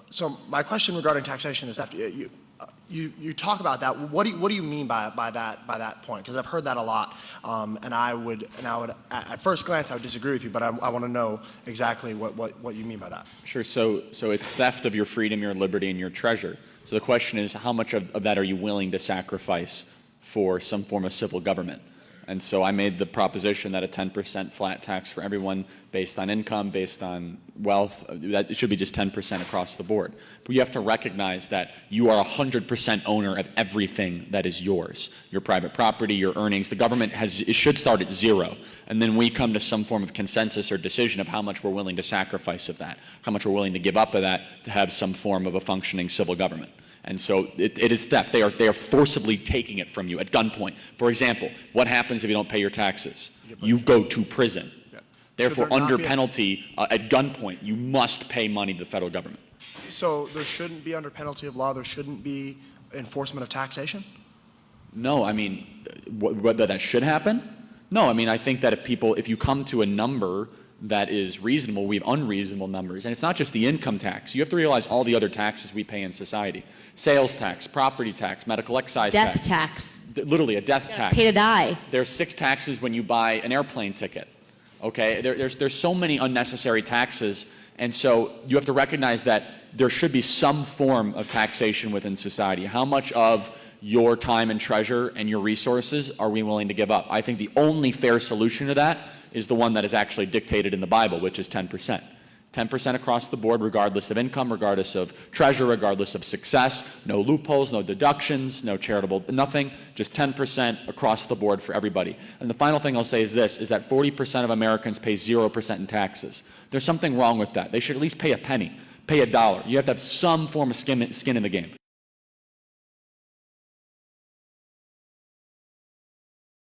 So my question regarding taxation is, after you talk about that, what do you mean by that point? Because I've heard that a lot, and I would at first glance I would disagree with you, but I want to know exactly what you mean by that. Sure. So it's theft of your freedom, your liberty, and your treasure. So the question is, how much of that are you willing to sacrifice for some form of civil government? And so I made the proposition that a 10% flat tax for everyone based on income, based on wealth, that it should be just 10% across the board. But you have to recognize that you are 100% owner of everything that is yours. Your private property, your earnings. The government it should start at zero. And then we come to some form of consensus or decision of how much we're willing to sacrifice of that, how much we're willing to give up of that to have some form of a functioning civil government. And so it is theft. They are forcibly taking it from you at gunpoint. For example, what happens if you don't pay your taxes? You go to prison. Yeah. Therefore, under penalty, at gunpoint, you must pay money to the federal government. So there shouldn't be, under penalty of law, there shouldn't be enforcement of taxation? No, I mean, whether that should happen? No, I mean, I think that if you come to a number that is reasonable, we have unreasonable numbers. And it's not just the income tax. You have to realize all the other taxes we pay in society. Sales tax, property tax, medical excise tax. Death tax. Literally a death tax. Pay to die. There's 6 taxes when you buy an airplane ticket. Okay, there's so many unnecessary taxes. And so you have to recognize that there should be some form of taxation within society. How much of your time and treasure and your resources are we willing to give up? I think the only fair solution to that is the one that is actually dictated in the Bible, which is 10%. 10% across the board, regardless of income, regardless of treasure, regardless of success. No loopholes, no deductions, no charitable, nothing. Just 10% across the board for everybody. And the final thing I'll say is this, is that 40% of Americans pay 0% in taxes. There's something wrong with that. They should at least pay a penny, pay $1. You have to have some form of skin in the game.